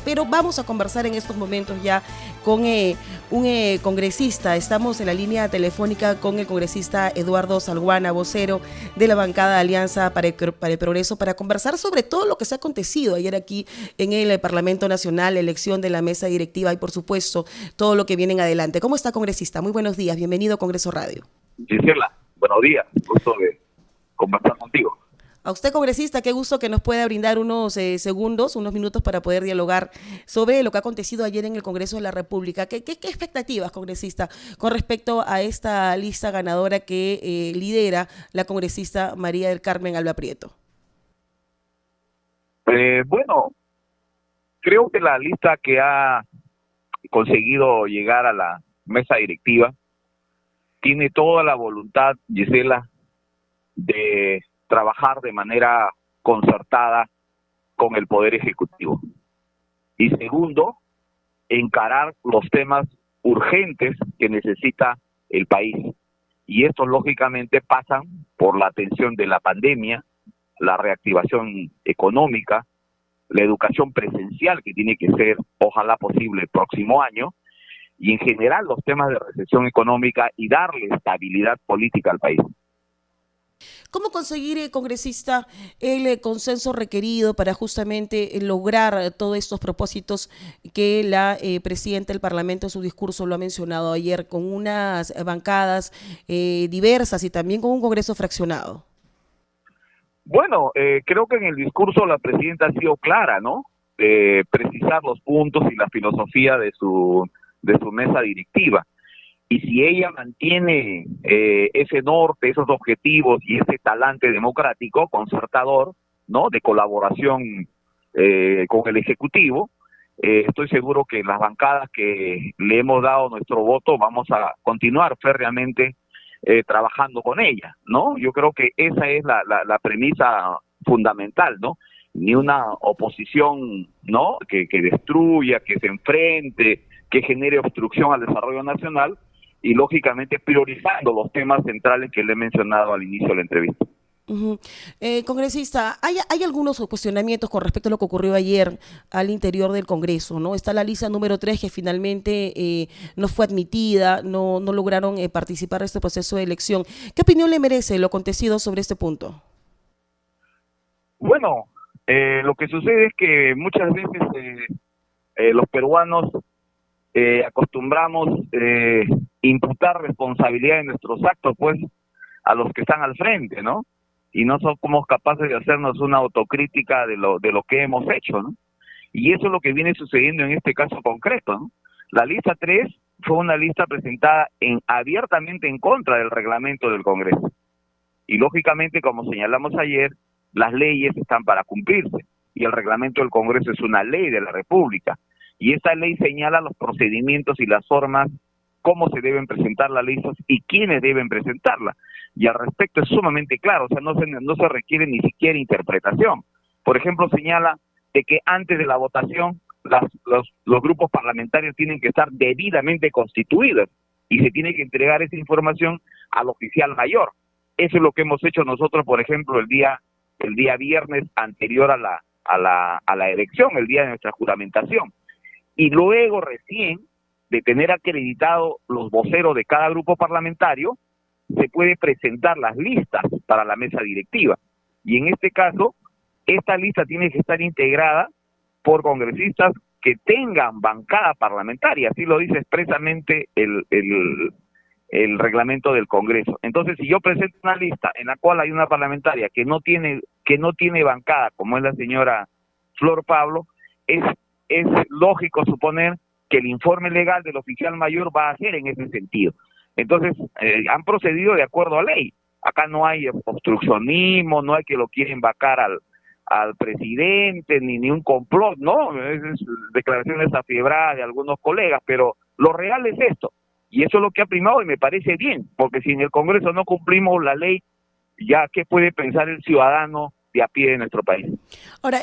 pero vamos a conversar en estos momentos ya con un congresista. Estamos en la línea telefónica con el congresista Eduardo Salguana, vocero de la bancada de Alianza para el Progreso, para conversar sobre todo lo que se ha acontecido ayer aquí en el Parlamento Nacional, la elección de la mesa directiva y, por supuesto, todo lo que viene en adelante. ¿Cómo está, congresista? Muy buenos días. Bienvenido a Congreso Radio. Gisela, buenos días. Gusto de conversar contigo. A usted, congresista, qué gusto que nos pueda brindar unos segundos, unos minutos para poder dialogar sobre lo que ha acontecido ayer en el Congreso de la República. ¿Qué expectativas, congresista, con respecto a esta lista ganadora que lidera la congresista María del Carmen Alba Prieto? Bueno, creo que la lista que ha conseguido llegar a la mesa directiva tiene toda la voluntad, Gisela, de trabajar de manera concertada con el Poder Ejecutivo. Y segundo, encarar los temas urgentes que necesita el país. Y estos lógicamente pasan por la atención de la pandemia, la reactivación económica, la educación presencial que tiene que ser, ojalá posible, el próximo año, y en general los temas de recesión económica y darle estabilidad política al país. ¿Cómo conseguir, congresista, el consenso requerido para justamente lograr todos estos propósitos que la presidenta del Parlamento en su discurso lo ha mencionado ayer, con unas bancadas diversas y también con un Congreso fraccionado? Bueno, creo que en el discurso la presidenta ha sido clara, ¿no? Precisar los puntos y la filosofía de su mesa directiva. Y si ella mantiene ese norte, esos objetivos y ese talante democrático, concertador, ¿no?, de colaboración con el Ejecutivo, estoy seguro que las bancadas que le hemos dado nuestro voto vamos a continuar férreamente trabajando con ella, ¿no? Yo creo que esa es la premisa fundamental, ¿no? Ni una oposición, ¿no?, que destruya, que se enfrente, que genere obstrucción al desarrollo nacional, y lógicamente priorizando los temas centrales que le he mencionado al inicio de la entrevista. Congresista, hay algunos cuestionamientos con respecto a lo que ocurrió ayer al interior del Congreso, ¿no? Está la lista número 3 que finalmente no fue admitida, no lograron participar de este proceso de elección. ¿Qué opinión le merece lo acontecido sobre este punto? Bueno, lo que sucede es que muchas veces los peruanos acostumbramos imputar responsabilidad en nuestros actos, pues, a los que están al frente, ¿no? Y no somos capaces de hacernos una autocrítica de lo que hemos hecho, ¿no? Y eso es lo que viene sucediendo en este caso concreto, ¿no? La lista 3 fue una lista presentada abiertamente en contra del reglamento del Congreso. Y lógicamente, como señalamos ayer, las leyes están para cumplirse. Y el reglamento del Congreso es una ley de la República. Y esa ley señala los procedimientos y las formas, cómo se deben presentar las listas y quiénes deben presentarla. Y al respecto es sumamente claro, o sea, no se requiere ni siquiera interpretación. Por ejemplo, señala de que antes de la votación los grupos parlamentarios tienen que estar debidamente constituidos y se tiene que entregar esa información al oficial mayor. Eso es lo que hemos hecho nosotros, por ejemplo, el día viernes anterior a la elección, el día de nuestra juramentación. Y luego recién de tener acreditado los voceros de cada grupo parlamentario, se puede presentar las listas para la mesa directiva. Y en este caso, esta lista tiene que estar integrada por congresistas que tengan bancada parlamentaria, así lo dice expresamente el reglamento del Congreso. Entonces, si yo presento una lista en la cual hay una parlamentaria que no tiene bancada, como es la señora Flor Pablo, es lógico suponer que el informe legal del oficial mayor va a ser en ese sentido. Entonces, han procedido de acuerdo a ley. Acá no hay obstruccionismo, no hay que lo quieren vacar al presidente, ni un complot, ¿no? Es declaraciones afiebradas de algunos colegas, pero lo real es esto. Y eso es lo que ha primado y me parece bien, porque si en el Congreso no cumplimos la ley, ya qué puede pensar el ciudadano de a pie de nuestro país. Ahora,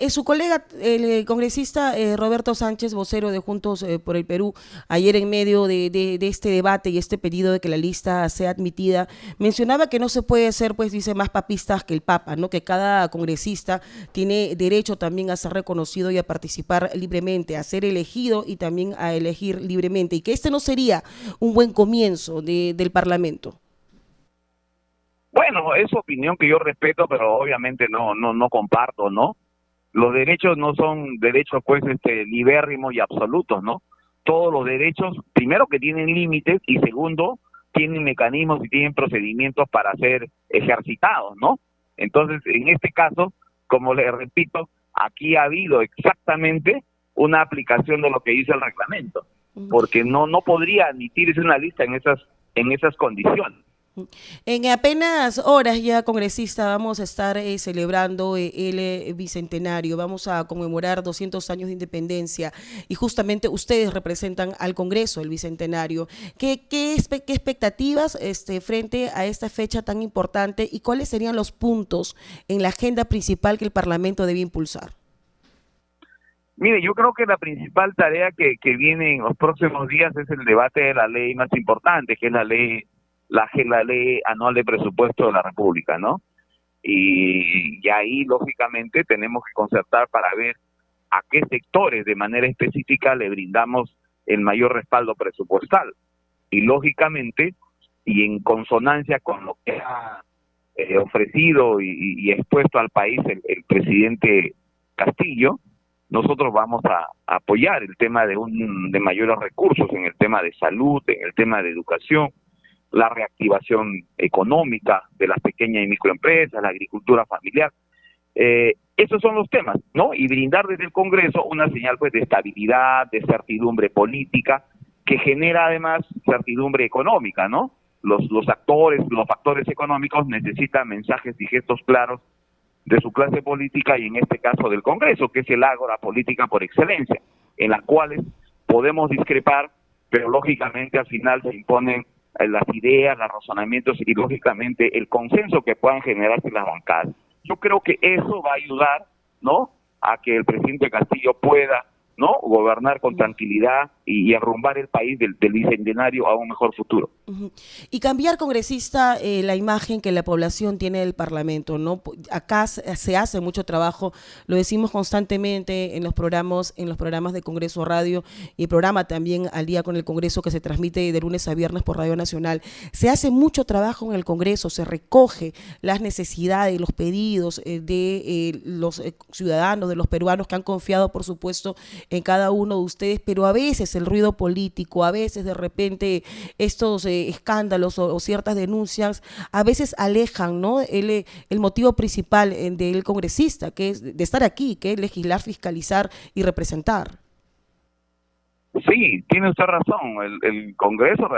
su colega, el congresista Roberto Sánchez, vocero de Juntos por el Perú, ayer en medio de este debate y este pedido de que la lista sea admitida, mencionaba que no se puede ser, pues dice, más papistas que el Papa, ¿no? Que cada congresista tiene derecho también a ser reconocido y a participar libremente, a ser elegido y también a elegir libremente, y que este no sería un buen comienzo del Parlamento. Bueno, es opinión que yo respeto, pero obviamente no comparto, ¿no? Los derechos no son derechos, pues, libérrimos y absolutos, ¿no? Todos los derechos, primero que tienen límites y segundo, tienen mecanismos y tienen procedimientos para ser ejercitados, ¿no? Entonces, en este caso, como les repito, aquí ha habido exactamente una aplicación de lo que dice el reglamento, porque no podría admitirse una lista en esas condiciones. En apenas horas ya, congresista, vamos a estar celebrando el bicentenario, vamos a conmemorar 200 años de independencia y justamente ustedes representan al Congreso el bicentenario. ¿Qué expectativas frente a esta fecha tan importante y cuáles serían los puntos en la agenda principal que el Parlamento debe impulsar? Mire, yo creo que la principal tarea que viene en los próximos días es el debate de la ley más importante, que es la ley anual de presupuesto de la República, ¿no? Y ahí, lógicamente, tenemos que concertar para ver a qué sectores de manera específica le brindamos el mayor respaldo presupuestal. Y, lógicamente, y en consonancia con lo que ha ofrecido y expuesto al país el presidente Castillo, nosotros vamos a apoyar el tema de mayores recursos en el tema de salud, en el tema de educación, la reactivación económica de las pequeñas y microempresas, la agricultura familiar. Esos son los temas, ¿no? Y brindar desde el Congreso una señal, pues, de estabilidad, de certidumbre política, que genera además certidumbre económica, ¿no? Los factores económicos necesitan mensajes y gestos claros de su clase política y en este caso del Congreso, que es el ágora política por excelencia, en las cuales podemos discrepar, pero lógicamente al final se imponen las ideas, los razonamientos y lógicamente el consenso que puedan generarse las bancadas. Yo creo que eso va a ayudar, ¿no?, a que el presidente Castillo pueda, ¿no?, gobernar con tranquilidad y arrumbar el país del bicentenario a un mejor futuro. Y cambiar, congresista, la imagen que la población tiene del Parlamento, ¿no? Acá se hace mucho trabajo, lo decimos constantemente en los programas de Congreso Radio y el programa también Al Día con el Congreso, que se transmite de lunes a viernes por Radio Nacional. Se hace mucho trabajo en el Congreso, se recoge las necesidades, los pedidos de los ciudadanos, de los peruanos que han confiado, por supuesto, en cada uno de ustedes, pero a veces el ruido político, a veces de repente estos escándalos o ciertas denuncias, a veces alejan, ¿no?, el motivo principal del congresista, que es de estar aquí, que es legislar, fiscalizar y representar. Sí, tiene usted razón. El Congreso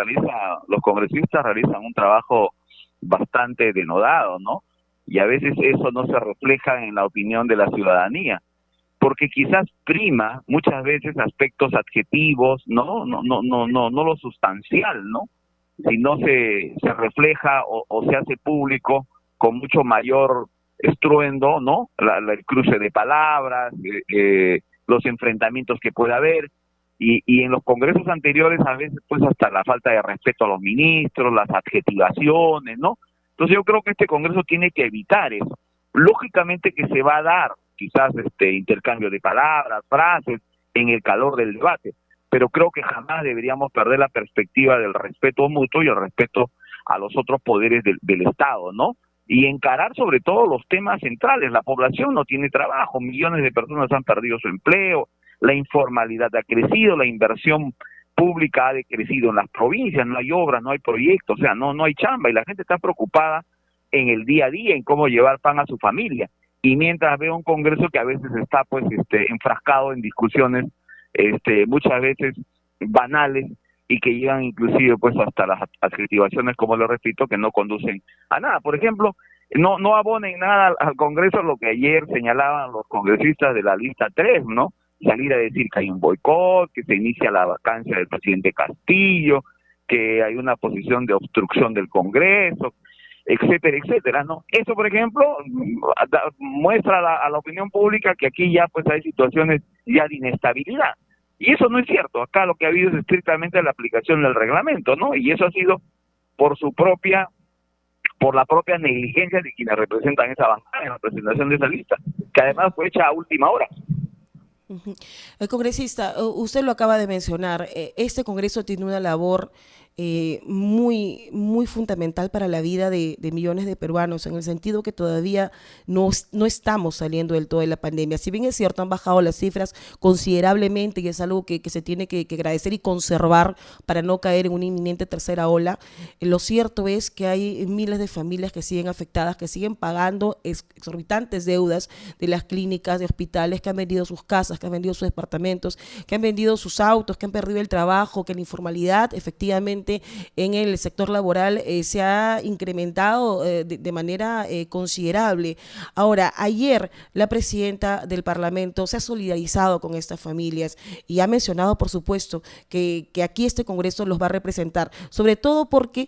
los congresistas realizan un trabajo bastante denodado, ¿no? Y a veces eso no se refleja en la opinión de la ciudadanía, porque quizás prima muchas veces aspectos adjetivos, no lo sustancial, ¿no? Si no se refleja o se hace público con mucho mayor estruendo, ¿no?, el cruce de palabras, los enfrentamientos que puede haber, y en los congresos anteriores a veces pues hasta la falta de respeto a los ministros, las adjetivaciones, ¿no? Entonces yo creo que este congreso tiene que evitar eso. Lógicamente que se va a dar quizás intercambio de palabras, frases, en el calor del debate, pero creo que jamás deberíamos perder la perspectiva del respeto mutuo y el respeto a los otros poderes del Estado, ¿no? Y encarar sobre todo los temas centrales. La población no tiene trabajo, millones de personas han perdido su empleo, la informalidad ha crecido, la inversión pública ha decrecido en las provincias, no hay obras, no hay proyectos, o sea, no hay chamba y la gente está preocupada en el día a día, en cómo llevar pan a su familia. Y mientras veo un Congreso que a veces está pues enfrascado en discusiones muchas veces banales y que llegan inclusive pues hasta las adjetivaciones, como lo repito, que no conducen a nada. Por ejemplo, no abonen nada al Congreso lo que ayer señalaban los congresistas de la lista 3, ¿no? Salir a decir que hay un boicot, que se inicia la vacancia del presidente Castillo, que hay una posición de obstrucción del Congreso. etcétera, etcétera, ¿no? Eso, por ejemplo, muestra a la opinión pública que aquí ya pues hay situaciones ya de inestabilidad. Y eso no es cierto. Acá lo que ha habido es estrictamente la aplicación del reglamento, ¿no? Y eso ha sido por la propia negligencia de quienes representan esa bancada en la presentación de esa lista, que además fue hecha a última hora. El congresista, usted lo acaba de mencionar, este Congreso tiene una labor muy fundamental para la vida de millones de peruanos, en el sentido que todavía no estamos saliendo del todo de la pandemia. Si bien es cierto, han bajado las cifras considerablemente y es algo que se tiene que agradecer y conservar para no caer en una inminente tercera ola, lo cierto es que hay miles de familias que siguen afectadas, que siguen pagando exorbitantes deudas de las clínicas, de hospitales, que han vendido sus casas, que han vendido sus departamentos, que han vendido sus autos, que han perdido el trabajo, que la informalidad efectivamente en el sector laboral se ha incrementado de manera considerable. Ahora, ayer la presidenta del Parlamento se ha solidarizado con estas familias y ha mencionado, por supuesto, que aquí este Congreso los va a representar, sobre todo porque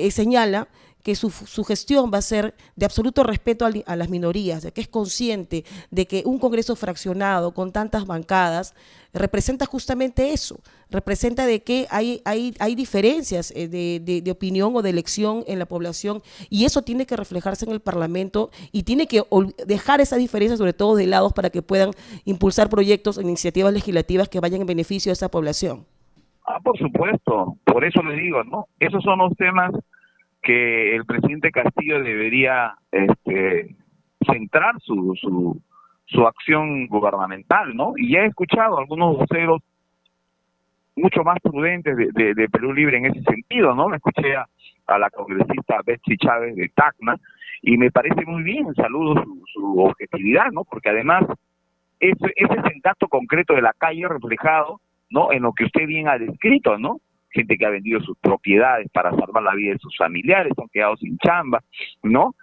señala que su gestión va a ser de absoluto respeto a las minorías, de que es consciente de que un Congreso fraccionado con tantas bancadas representa justamente eso, representa de que hay diferencias de opinión o de elección en la población, y eso tiene que reflejarse en el Parlamento y tiene que dejar esas diferencias sobre todo de lado para que puedan impulsar proyectos e iniciativas legislativas que vayan en beneficio de esa población. Por supuesto, por eso le digo, ¿no? Esos son los temas que el presidente Castillo debería centrar su acción gubernamental, ¿no? Y ya he escuchado a algunos voceros mucho más prudentes de Perú Libre en ese sentido, ¿no? Me escuché a la congresista Betsy Chávez de Tacna y me parece muy bien, saludo su objetividad, ¿no? Porque además ese es el dato concreto de la calle reflejado, ¿no? En lo que usted bien ha descrito, ¿no? Gente que ha vendido sus propiedades para salvar la vida de sus familiares, han quedado sin chamba, ¿no?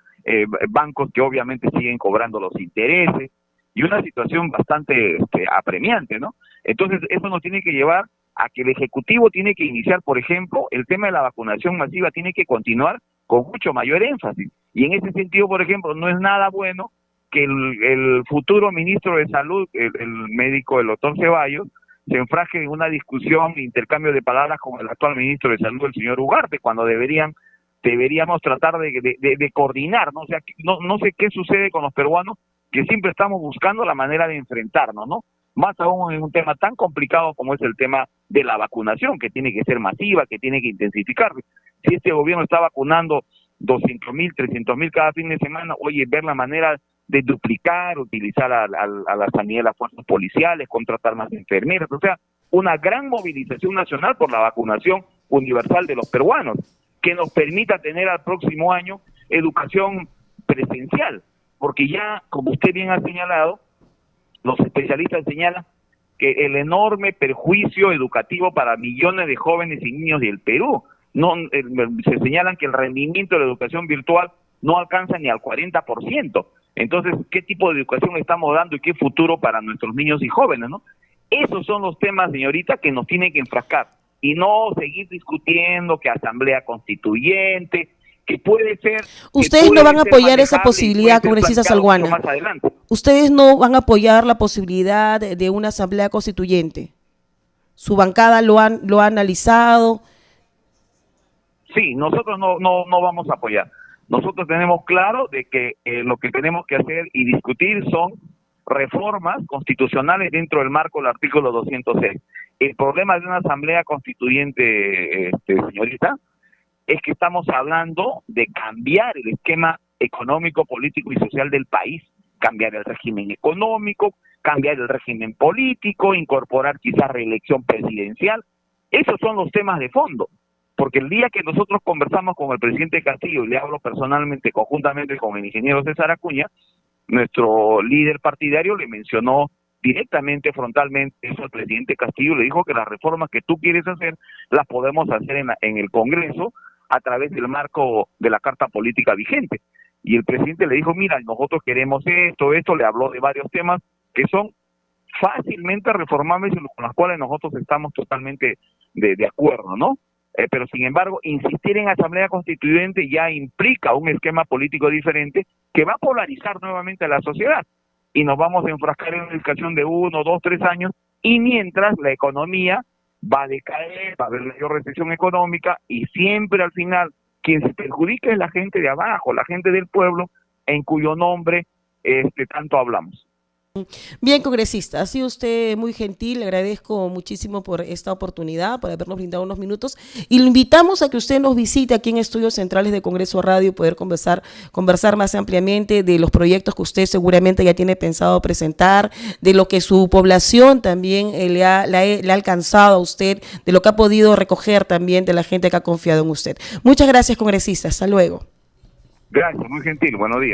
Bancos que obviamente siguen cobrando los intereses, y una situación bastante apremiante, ¿no? Entonces, eso nos tiene que llevar a que el Ejecutivo tiene que iniciar, por ejemplo, el tema de la vacunación masiva tiene que continuar con mucho mayor énfasis. Y en ese sentido, por ejemplo, no es nada bueno que el futuro ministro de Salud, el médico, el doctor Ceballos, se enfrasque en una discusión, intercambio de palabras con el actual ministro de Salud, el señor Ugarte, cuando deberíamos tratar de coordinar, ¿no? O sea, no sé qué sucede con los peruanos, que siempre estamos buscando la manera de enfrentarnos, ¿no? Más aún en un tema tan complicado como es el tema de la vacunación, que tiene que ser masiva, que tiene que intensificarse. Si este gobierno está vacunando 200.000, 300.000 cada fin de semana, oye, ver la manera de duplicar, utilizar a la sanidad de las fuerzas policiales, contratar más enfermeras, o sea, una gran movilización nacional por la vacunación universal de los peruanos, que nos permita tener al próximo año educación presencial, porque ya, como usted bien ha señalado, los especialistas señalan que el enorme perjuicio educativo para millones de jóvenes y niños del Perú, se señalan que el rendimiento de la educación virtual no alcanza ni al 40%. Entonces, ¿qué tipo de educación estamos dando y qué futuro para nuestros niños y jóvenes, no? Esos son los temas, señorita, que nos tienen que enfrascar y no seguir discutiendo que asamblea constituyente, que puede ser... Ustedes no van a apoyar esa posibilidad, congresista Salguana. Más adelante. Ustedes no van a apoyar la posibilidad de una asamblea constituyente. Su bancada lo ha analizado. Sí, nosotros no vamos a apoyar. Nosotros tenemos claro de que lo que tenemos que hacer y discutir son reformas constitucionales dentro del marco del artículo 206. El problema de una asamblea constituyente, señorita, es que estamos hablando de cambiar el esquema económico, político y social del país, cambiar el régimen económico, cambiar el régimen político, incorporar quizás reelección presidencial. Esos son los temas de fondo. Porque el día que nosotros conversamos con el presidente Castillo, y le hablo personalmente, conjuntamente con el ingeniero César Acuña, nuestro líder partidario le mencionó directamente, frontalmente, eso al presidente Castillo, le dijo que las reformas que tú quieres hacer, las podemos hacer en el Congreso a través del marco de la Carta Política vigente. Y el presidente le dijo, mira, nosotros queremos esto, le habló de varios temas que son fácilmente reformables y con los cuales nosotros estamos totalmente de acuerdo, ¿no? pero sin embargo, insistir en asamblea constituyente ya implica un esquema político diferente que va a polarizar nuevamente a la sociedad y nos vamos a enfrascar en una discusión de 1, 2, 3 años, y mientras la economía va a decaer, va a haber mayor recesión económica, y siempre al final quien se perjudica es la gente de abajo, la gente del pueblo, en cuyo nombre tanto hablamos. Bien, congresista, ha sido usted muy gentil, le agradezco muchísimo por esta oportunidad, por habernos brindado unos minutos, y lo invitamos a que usted nos visite aquí en Estudios Centrales de Congreso Radio y poder conversar más ampliamente de los proyectos que usted seguramente ya tiene pensado presentar, de lo que su población también le ha alcanzado a usted, de lo que ha podido recoger también de la gente que ha confiado en usted. Muchas gracias, congresista, hasta luego. Gracias, muy gentil, buenos días.